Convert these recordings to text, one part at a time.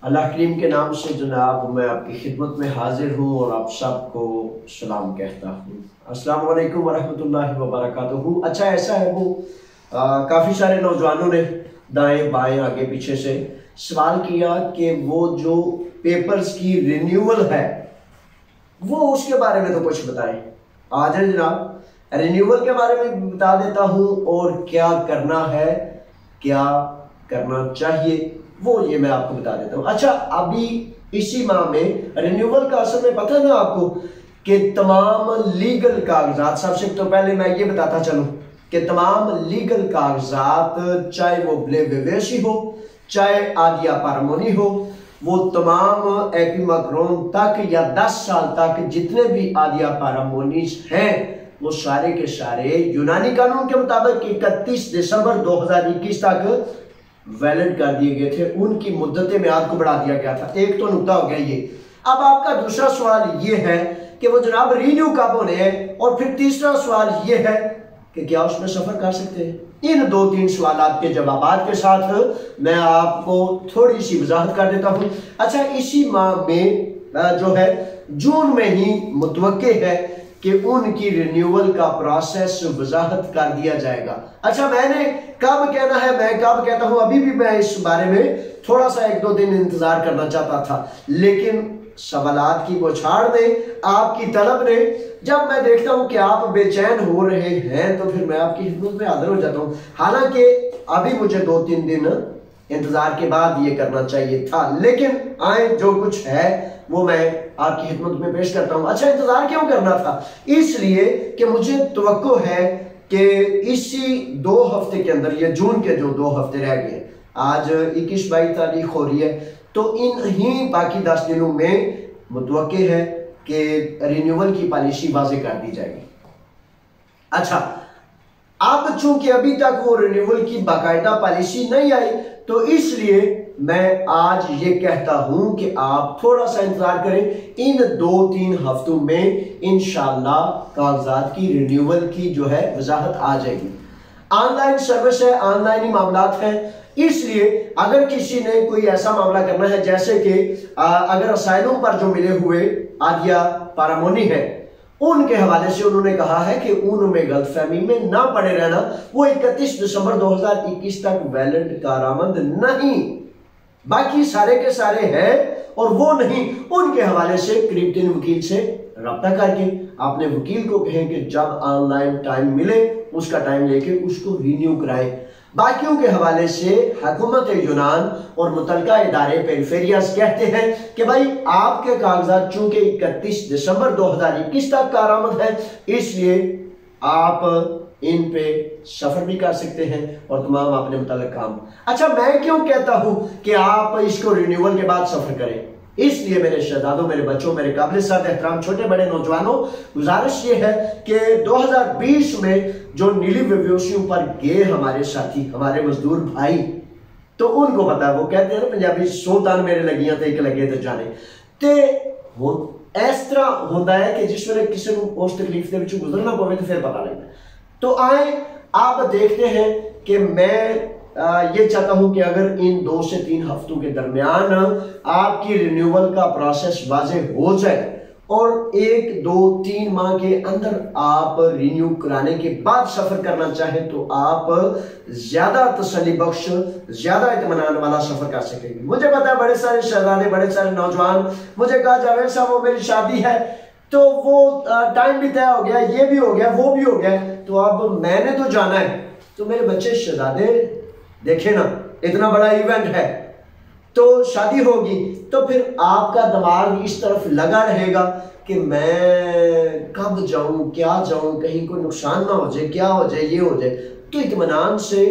अल्लाह करीम के नाम से जनाब मैं आपकी खिदमत में हाजिर हूँ और आप सबको सलाम कहता हूँ। अस्सलाम वालेकुम वरहमतुल्लाहि वबरकातुहू। अच्छा, ऐसा है वो काफ़ी सारे नौजवानों ने दाएं बाएं आगे पीछे से सवाल किया कि वो जो पेपर्स की रिन्यूअल है वो उसके बारे में तो कुछ बताएं। आ जाए जनाब, रिन्यूअल के बारे में बता देता हूँ और क्या करना है, क्या करना चाहिए, वो ये मैं आपको बता देता हूँ। अच्छा, अभी इसी माह में रिन्यूअल का असल में पता है ना आपको कि तमाम लीगल कागजात, सबसे तो पहले मैं ये बताता चलूँ कि तमाम लीगल कागजात, चाहे वो ब्लेवेवेसी हो चाहे आदिया पारामोनी हो, वो तमाम एपिमाक्रोन तक या 10 साल तक जितने भी आदिया पारामोनीज हैं वो सारे के सारे यूनानी कानून के मुताबिक 31 दिसंबर 2021 तक वैलिड कर दिए गए थे। उनकी मुद्दत म्याद को बढ़ा दिया गया था। एक तो नुकता हो गया ये। अब आपका दूसरा सवाल ये है कि वो जनाब रिन्यू कब होने हैं, और फिर तीसरा सवाल ये है कि क्या उसमें सफर कर सकते हैं। इन 2-3 सवाल के जवाब के साथ मैं आपको थोड़ी सी वजाहत कर देता हूं। अच्छा, इसी माह में जो है जून में ही मुतवक्के है कि उनकी रिन्यूअल का प्रोसेस वजाहत कर दिया जाएगा। अच्छा, मैंने कब कहना है, मैं कब कहता हूं, अभी भी मैं इस बारे में थोड़ा सा 1-2 दिन इंतजार करना चाहता था, लेकिन सवालात की बौछार ने, आपकी तलब ने, जब मैं देखता हूं कि आप बेचैन हो रहे हैं तो फिर मैं आपकी खिदमत में हाजिर हो जाता हूं। हालांकि अभी मुझे 2-3 दिन इंतजार के बाद ये करना चाहिए था, लेकिन आए जो कुछ है वो मैं आपकी खिदमत में पेश करता हूं। अच्छा, इंतजार क्यों करना था? इसलिए कि मुझे तवक्को है कि इसी 2 हफ्ते के अंदर, ये जून के जो 2 हफ्ते रह गए, आज 21-22 तारीख हो रही है, तो इन ही बाकी 10 दिनों में मुतवक्के है कि रिन्यूअल की पॉलिसी वाज़ेह कर दी जाएगी। अच्छा, अब चूंकि अभी तक वो रिन्यूअल की बाकायदा पॉलिसी नहीं आई, तो इसलिए मैं आज ये कहता हूं कि आप थोड़ा सा इंतजार करें। इन 2-3 हफ्तों में इंशाअल्लाह कागजात की रिन्यूअल की जो है वजाहत आ जाएगी। ऑनलाइन सर्विस है, ऑनलाइन ही मामलात हैं, इसलिए अगर किसी ने कोई ऐसा मामला करना है, जैसे कि अगर असाइलम पर जो मिले हुए आदिया पारामोनी है, उनके हवाले से उन्होंने कहा है कि उनमें गलतफहमी में ना पड़े रहना, वो 31 दिसंबर 2021 तक वैलिड कारामद नहीं, बाकी सारे के सारे हैं और वो नहीं। उनके हवाले से करीब 3 वकील से रब्ता करके अपने वकील को कहें कि जब ऑनलाइन टाइम मिले उसका टाइम लेके उसको रिन्यू कराएं। बाकियों के हवाले से हुकूमत यूनान और मुतलका इदारे पेरिफेरियास कहते हैं कि भाई आपके कागजात चूंकि 31 दिसंबर 2021 तक कारामद है, इसलिए आप इन पे सफर भी कर सकते हैं और तमाम अपने मुताल्लिक काम। अच्छा, मैं क्यों कहता हूं कि आप इसको रिन्यूअल के बाद सफर करें? इसलिए मेरे शहजादों, मेरे बच्चों, मेरे काबिल साथ एहतराम छोटे बड़े नौजवानों, गुजारिश ये है कि 2020 में जो नीली बेबेसियों पर गए हमारे साथी, हमारे मजदूर भाई, तो उनको पता है, वो कहते हैं ना पंजाबी, 100 दान मेरे लगियां थे, एक लगे तो जाने ते हो। इस तरह होता है कि जिस वेले किसी को उस तकलीफ के विचों गुजरना पवे तो फिर पता लगता है। तो आए आप देखते हैं कि मैं ये चाहता हूं कि अगर इन 2 से 3 हफ्तों के दरमियान आपकी रिन्यूअल का प्रोसेस वाज़ेह हो जाए और 1-2-3 माह के अंदर आप रिन्यू कराने के बाद सफर करना चाहें, तो आप ज्यादा तसल्ली बख्श, ज्यादा इत्मीनान वाला सफर कर सकेंगे। मुझे पता है बड़े सारे शहजादे, बड़े सारे नौजवान मुझे कहा, जावेद साहब वो मेरी शादी है, तो वो टाइम भी तय हो गया, ये भी हो गया, वो भी हो गया, तो अब मैंने तो जाना है। तो मेरे बच्चे शहजादे देखे ना, इतना बड़ा इवेंट है, तो शादी होगी, तो फिर आपका दिमाग इस तरफ लगा रहेगा कि मैं कब जाऊं, क्या जाऊं, कहीं कोई नुकसान ना हो जाए, क्या हो जाए, ये हो जाए। तो इत्मीनान से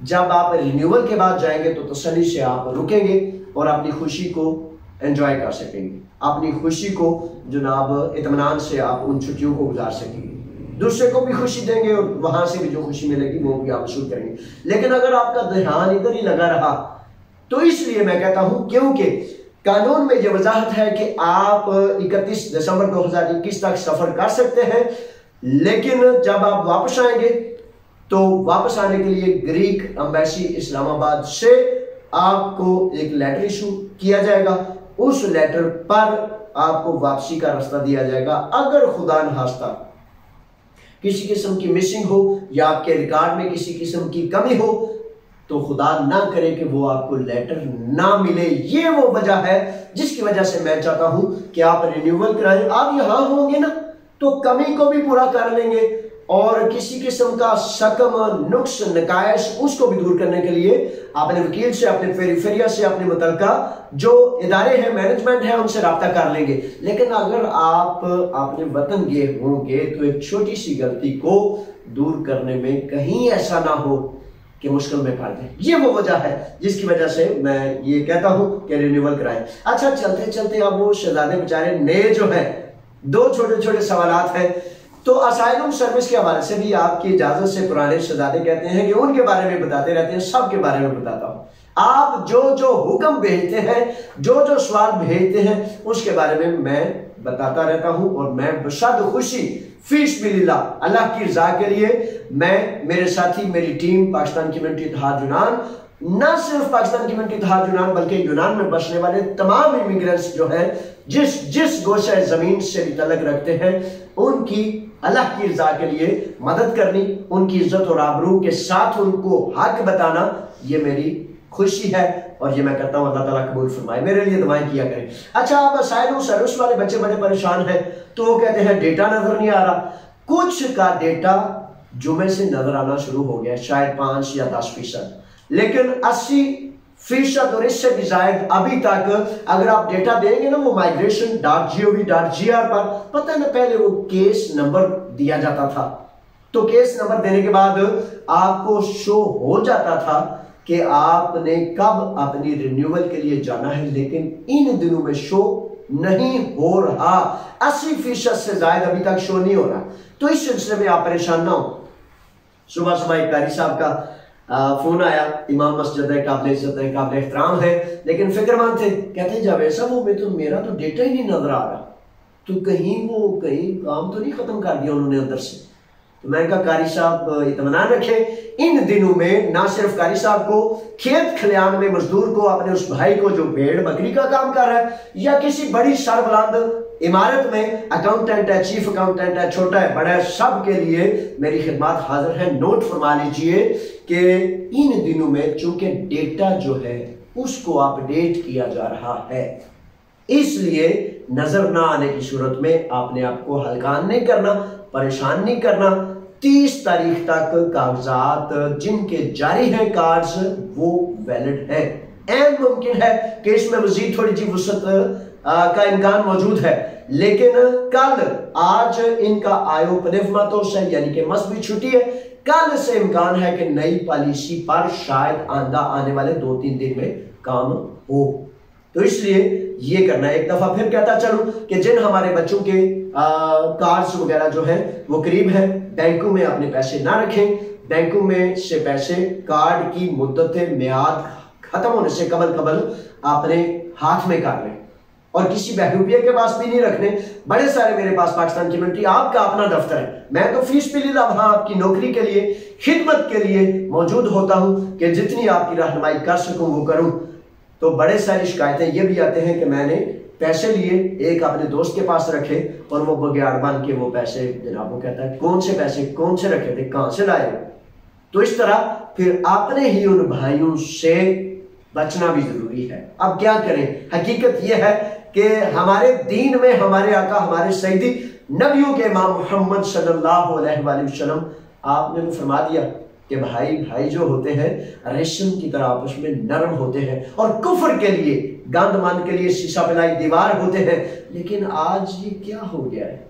जब आप रिन्यूअल के बाद जाएंगे तो तसल्ली से आप रुकेंगे और अपनी खुशी को एंजॉय कर सकेंगे, अपनी खुशी को जनाब इत्मीनान से आप उन छुट्टियों को गुजार सकेंगे, दूसरे को भी खुशी देंगे और वहां से भी जो खुशी मिलेगी वो भी आप वसूल करेंगे। लेकिन अगर आपका ध्यान इधर ही लगा रहा, तो इसलिए मैं कहता हूं, क्योंकि कानून में यह वजाहत है कि आप 31 दिसंबर 2021 तक सफर कर सकते हैं, लेकिन जब आप वापस आएंगे तो वापस आने के लिए ग्रीक एम्बेसी इस्लामाबाद से आपको एक लेटर इशू किया जाएगा, उस लेटर पर आपको वापसी का रास्ता दिया जाएगा। अगर खुदा न खास्ता किसी किस्म की मिसिंग हो या आपके रिकॉर्ड में किसी किस्म की कमी हो तो खुदा ना करे कि वो आपको लेटर ना मिले। ये वो वजह है जिसकी वजह से मैं चाहता हूं कि आप रिन्यूअल कराएं। आप यहां होंगे ना तो कमी को भी पूरा कर लेंगे और किसी किस्म का शकम, नुक्स, नकायश उसको भी दूर करने के लिए अपने वकील से, अपने पेरिफेरिया से, अपने मुतलका जो इदारे हैं, मैनेजमेंट है, उनसे राब्ता कर लेंगे। लेकिन अगर आप अपने वतन गए होंगे तो एक छोटी सी गलती को दूर करने में कहीं ऐसा ना हो कि मुश्किल में पड़ जाए। ये वो वजह है जिसकी वजह से मैं ये कहता हूं कि रिन्यूअल कराएं। अच्छा, चलते चलते अब वो शहजादे बेचारे नए जो है, दो छोटे छोटे सवालात हैं। तो असाइलम सर्विस के हवाले से भी आपकी इजाजत से पुराने शहजादे कहते हैं कि उनके बारे में बताते रहते हैं, सबके बारे में बताता हूं। आप जो जो हुक्म भेजते हैं, जो जो सवाल भेजते हैं, उसके बारे में मैं बताता रहता हूं और मैं बशद खुशी फीस बिल्लाह अल्लाह की रजा के लिए मैं, मेरे साथी, मेरी टीम पाकिस्तान कम्युनिटी इत्तेहाद यूनान, न सिर्फ पाकिस्तान कम्युनिटी इत्तेहाद यूनान बल्कि यूनान में बसने वाले तमाम इमिग्रेंट्स जो हैं, जिस गोशा जमीन से भी तलक रखते हैं, उनकी अल्लाह की रजा के लिए मदद करनी, उनकी इज्जत और आबरू के साथ उनको हक बताना, ये मेरी खुशी है और ये मैं करता हूं। अल्लाह ताला कबूल फरमाए, मेरे लिए दुआएं किया करें। अच्छा, अब असाइलम सर्विस वाले बच्चे बड़े परेशान हैं तो वो कहते हैं डेटा नजर नहीं आ रहा। कुछ का डेटा जुमे से नजर आना शुरू हो गया, शायद 5 या 10%, लेकिन 80% और इससे भी जायद अभी तक अगर आप डेटा देंगे ना वो migration.gov.gr पर, पता है ना पहले वो केस नंबर दिया जाता था, तो केस नंबर देने के बाद आपको शो हो जाता था कि आपने कब अपनी रिन्यूअल के लिए जाना है, लेकिन इन दिनों में शो नहीं हो रहा। 80% से ज्यादा अभी तक शो नहीं हो रहा। तो इस सिलसिले में आप परेशान ना हो। सुबह सुबह एक कारी साहब का फोन आया, इमाम मस्जिद है, काबिल इज्जत है, काबिल एहतराम है, लेकिन फिक्रमंद थे। कहते हैं जावेद साहब वो तो मेरा तो डेटा ही नहीं नजर आ रहा, तो कहीं काम तो नहीं खत्म कर दिया उन्होंने अंदर से। तो मैंने कहा कारी साहब इत्मीनान रखें, इन दिनों में ना सिर्फ कारी साहब को, खेत खलियान में मजदूर को, अपने उस भाई को जो भेड़ बकरी का काम कर रहा है, या किसी बड़ी सरबुलंद इमारत में अकाउंटेंट है, चीफ अकाउंटेंट है, छोटा है, बड़ा है, सब के लिए मेरी खिदमत हाजिर है। नोट फरमा लीजिए कि इन दिनों में चूंकि डेटा जो है उसको अपडेट किया जा रहा है, इसलिए नजर ना आने की सूरत में आपने आपको हलकान नहीं करना, परेशान नहीं करना। 30 तारीख तक कागजात जिनके जारी हैं कार्ड्स वो वैलिड है। एम मुमकिन है कि इसमें मजीद थोड़ी सी वसअत का इम्कान मौजूद है, लेकिन कल, आज इनका आयो पनेफमातोस है यानी कि मसबी छुट्टी है, कल से इम्कान है कि नई पॉलिसी पर शायद आने वाले 2-3 दिन में काम हो। तो इसलिए ये करना है। एक दफा फिर कहता चलूं कि जिन हमारे बच्चों के कार्ड्स वगैरह जो है वो करीब है, बैंकों में अपने पैसे ना रखें। बैंकों में से पैसे कार्ड की मुद्दत मियाद खत्म होने से कबल अपने हाथ में कर लें और किसी बहरूपिया के पास भी नहीं रखने। बड़े सारे मेरे पास पाकिस्तान कम्युनिटी आपका अपना दफ्तर है, मैं तो फीस भी लीला वहां आपकी नौकरी के लिए, खिदमत के लिए मौजूद होता हूं कि जितनी आपकी रहनुमाई कर सकूं वो करूं। तो बड़े सारी शिकायतें ये भी आते हैं कि मैंने पैसे लिए, एक अपने दोस्त के पास रखे और वो बगैर बन के वो पैसे, जनाब वो कहता है कौन से पैसे कौन से रखे थे, कहां से लाए। तो इस तरह फिर आपने ही उन भाइयों से बचना भी जरूरी है। अब क्या करें, हकीकत यह है कि हमारे दीन में हमारे आका, हमारे सईदी नबियों के इमाम मोहम्मद सल्लल्लाहु अलैहि वसल्लम आपने तो फरमा दिया कि भाई जो होते हैं रेशम की तरह आपस में नरम होते हैं और कुफर के लिए, गंदमंद के लिए शीशा पिलाई दीवार होते हैं। लेकिन आज ये क्या हो गया है,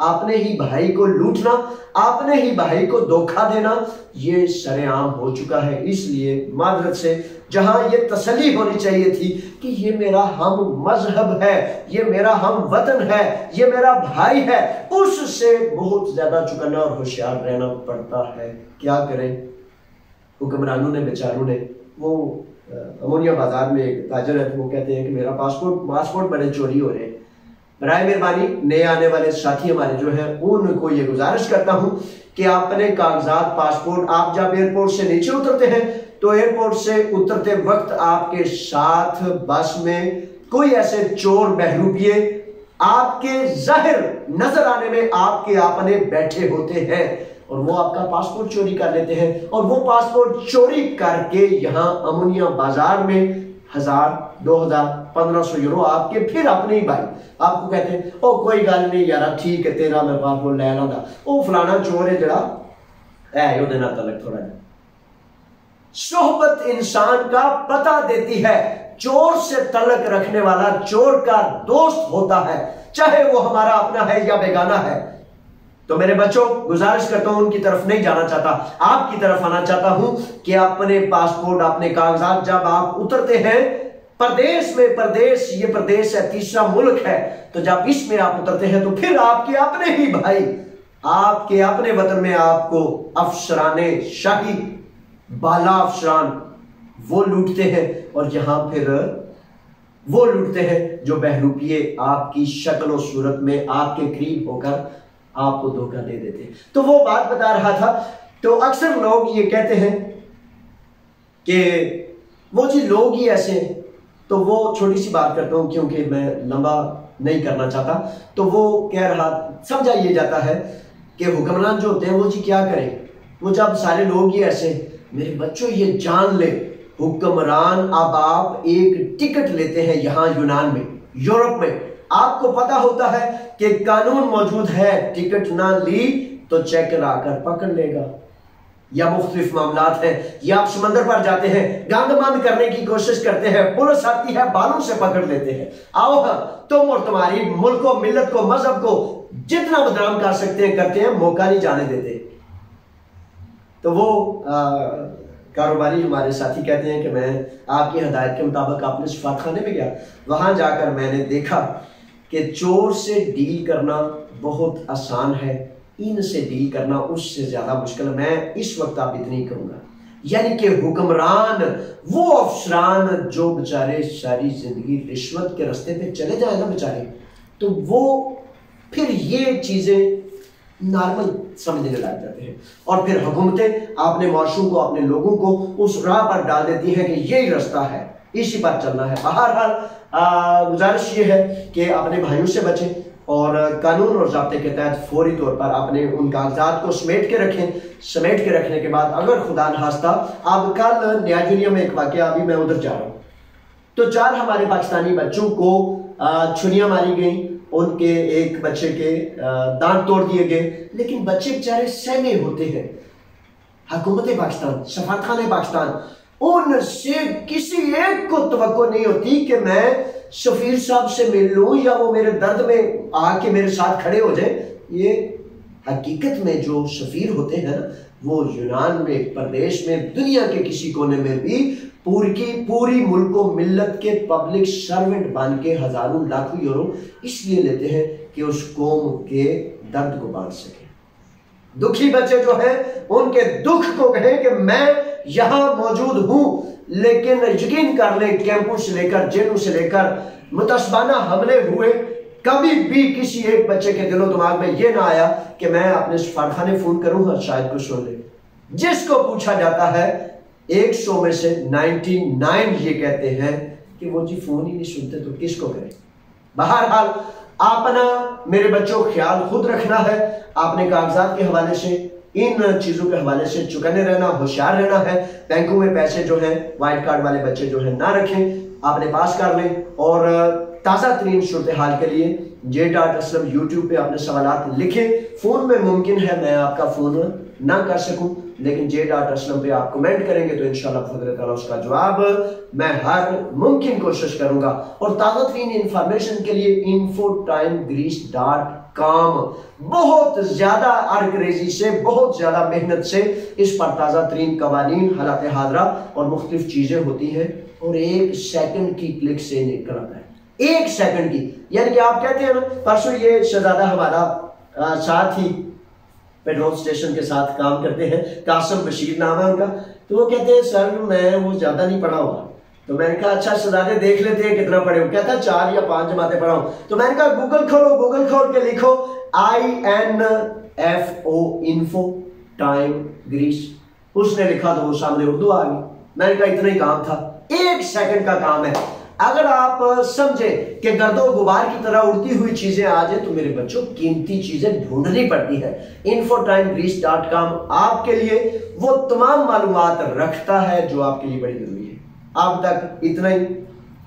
आपने ही भाई को लूटना, आपने ही भाई को धोखा देना, ये सरेआम हो चुका है। इसलिए मादरत से जहां ये तसल्ली होनी चाहिए थी कि ये मेरा हम मजहब है, ये मेरा हम वतन है, ये मेरा भाई है, उससे बहुत ज्यादा चुकन्ना और होशियार रहना पड़ता है। क्या करें, हुक्मरानों ने, बेचारों ने, वो अमोनिया बाजार में एक ताजर है, वो कहते हैं कि मेरा पासपोर्ट बड़े चोरी हो रहे हैं। बराए मेहरबानी नए आने वाले साथी हमारे जो है उनको ये गुजारिश करता हूं कि अपने कागजात, पासपोर्ट, आप जब एयरपोर्ट से नीचे उतरते हैं तो एयरपोर्ट से उतरते वक्त आपके साथ बस में कोई ऐसे चोर बहरूपिये आपके जाहिर नजर आने में आपके आपने बैठे होते हैं और वो आपका पासपोर्ट चोरी कर लेते हैं और वो पासपोर्ट चोरी करके यहाँ अमुनिया बाजार में 1000, 2000, 1500 यूरो आपके फिर अपने ही भाई आपको कहते हैं ओ कोई गल नहीं यार ठीक है तेरा मैं पासपोर्ट ले लांगा ओ फलाना चोर है जड़ा है ओदे नाल तलक थोड़ा जा। सोहबत इंसान का पता देती है, चोर से तलक रखने वाला चोर का दोस्त होता है, चाहे वो हमारा अपना है या बेगाना है। तो मेरे बच्चों गुजारिश करता हूं, उनकी तरफ नहीं जाना चाहता, आपकी तरफ आना चाहता हूं कि अपने पासपोर्ट अपने कागजात जब आप उतरते हैं प्रदेश में, प्रदेश ये प्रदेश है, तीसरा मुल्क है, तो जब इसमें आप उतरते हैं तो फिर आपके अपने ही भाई आपके अपने वतन में आपको अफसराने शाही बाला अफसरान वो लूटते हैं और यहां फिर वो लूटते हैं जो बहरूपिये आपकी शक्ल और सूरत में आपके करीब होकर आपको धोखा दे देते हैं। तो वो बात बता रहा था। तो अक्सर लोग ये कहते हैं कि वो जी लोग ही ऐसे हैं, तो वो छोटी सी बात करता हूं क्योंकि मैं लंबा नहीं करना चाहता। तो वो कह रहा, समझा ये जाता है कि हुक्मरान जो होते हैं वो जी क्या करें, वो जब सारे लोग ही ऐसे। मेरे बच्चों ये जान ले, हुक्मरान अब आप एक टिकट लेते हैं यहां यूनान में, यूरोप में, आपको पता होता है कि कानून मौजूद है, टिकट ना ली तो चेकर आकर पकड़ लेगा, या मुख्तलिफ मामलात हैं, या आप समंदर पर जाते हैं गंद बंद करने की कोशिश करते हैं, पुलिस आती है बालों से पकड़ लेते हैं, आओ हाँ तुम और तुम्हारी मुल्क को, मिल्लत को, मजहब को जितना बदनाम कर सकते हैं करते हैं, मौका नहीं जाने देते। तो वो कारोबारी हमारे साथी कहते हैं कि मैं आपकी हदायत के मुताबिक अपने सफारत खाने में गया, वहां जाकर मैंने देखा कि चोर से डील करना बहुत आसान है, इनसे डील करना उससे ज्यादा मुश्किल। मैं इस वक्त आप इतनी करूंगा, यानी कि हुक्मरान वो अफसरान जो बेचारे सारी जिंदगी रिश्वत के रास्ते पे चले जाए ना बेचारे, तो वो फिर ये चीजें नॉर्मल समझने लग जाते हैं और फिर हुकूमतें अपने माशूम को, अपने लोगों को उस राह पर डाल देती हैं कि यही रास्ता है, इसी पर चलना है। बहरहाल गुजारिश ये है कि अपने भाइयों से बचें और कानून और ज़ाब्ते के तहत फौरी तौर पर अपने उन कागजात को समेट के रखें। समेट के रखने के बाद अगर खुदा न खास्ता, अब कल न्याय दुनिया में एक वाकया, अभी मैं उधर जा रहा हूँ, तो 4 हमारे पाकिस्तानी बच्चों को छुरियां मारी गई, उनके एक बच्चे के दांत तोड़ दिए गए, लेकिन बच्चे बेचारे सहमे होते हैं। हुकूमत पाकिस्तान, सफारतखाने पाकिस्तान, उनसे किसी एक को तवक्को नहीं होती कि मैं सफीर साहब से मिल लूं या वो मेरे दर्द में आके मेरे साथ खड़े हो जाए। ये हकीकत में जो सफीर होते हैं ना, वो यूनान में, प्रदेश में, दुनिया के किसी कोने में भी पूरी की पूरी मुल्को मिल्लत के पब्लिक सर्वेंट बन के हजारों लाखों यूरो इसलिए लेते हैं कि उस कौम के दर्द को बांध सके। दुखी बच्चे जो हैं उनके दुख को कहें कि मैं यहां मौजूद हूं, लेकिन यकीन कर ले कैंपों से लेकर, जेलों से लेकर मुतस्बाना हमले हुए, कभी भी किसी एक बच्चे के दिलो दिमाग में यह ना आया कि मैं अपने सफारतखाने फोन करूंगा, शायद कुछ सुन ले। जिसको पूछा जाता है 100 में से 99 ये कहते हैं कि वो जी फोन ही नहीं सुनते, तो किसको करें। बहरहाल अपना मेरे बच्चों ख्याल खुद रखना है, आपने कागजात के हवाले से, इन चीजों के हवाले से चौकन्ने रहना, होशियार रहना है। बैंकों में पैसे जो है वाइट कार्ड वाले बच्चे जो है ना रखें, अपने पास कर लें। और ताज़ा तरीन सूरत हाल के लिए j.aslam यूट्यूब पे अपने सवालात लिखें। फोन में मुमकिन है मैं आपका फोन ना कर सकूं, लेकिन j.aslam पे आप कमेंट करेंगे तो इंशाल्लाह खुदा ताला उसका जवाब मैं हर मुमकिन कोशिश करूंगा। और ताज़ा तरीन इंफॉर्मेशन के लिए infotimegreece.com, बहुत ज्यादा अरकरेजी से, बहुत ज्यादा मेहनत से इस पर ताज़ा तरीन कवानीन, हालात हाजरा और मुख्तलिफ चीजें होती हैं और 1 सेकंड की क्लिक से निकल आता है, 1 सेकंड की। यानी कि आप कहते हैं ना, परसों ये शहजादा हमारा साथ ही पेट्रोल स्टेशन के साथ काम करते हैं, कासिम बशीर नाम है उनका, तो वो कहते हैं सर मैं वो ज्यादा नहीं पढ़ा हुआ। तो मैंने कहा अच्छा शहजादे देख लेते हैं कितना पढ़े हो। कहता है 4 या 5 जमातें पढ़ा हूं। तो मैंने कहा गूगल खोलो, गूगल खोल के लिखो INFO, इन्फो टाइम ग्रीस, उसने लिखा तो वो सामने उर्दू आ गई। मैंने कहा इतना ही काम था, 1 सेकंड का काम है। अगर आप समझे कि गर्दो गुबार की तरह उड़ती हुई चीजें आ जाए, तो मेरे बच्चों कीमती चीजें ढूंढनी पड़ती है। infotimegreece.com आपके लिए वो तमाम मालूमात रखता है जो आपके लिए बड़ी जरूरी है। अब तक इतना ही,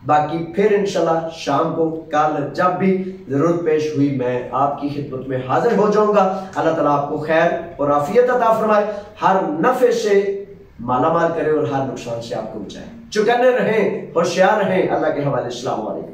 बाकी फिर इंशाल्लाह शाम को कल जब भी जरूरत पेश हुई मैं आपकी खिदमत में हाजिर हो जाऊंगा। अल्लाह ताला आपको खैर और आफियत अता फरमाए, हर नफे से मालामाल करे और हर नुकसान से आपको बचाए। चौकन्ने रहें, होशियार रहें। अल्लाह के हवाले। अस्सलाम वालेकुम।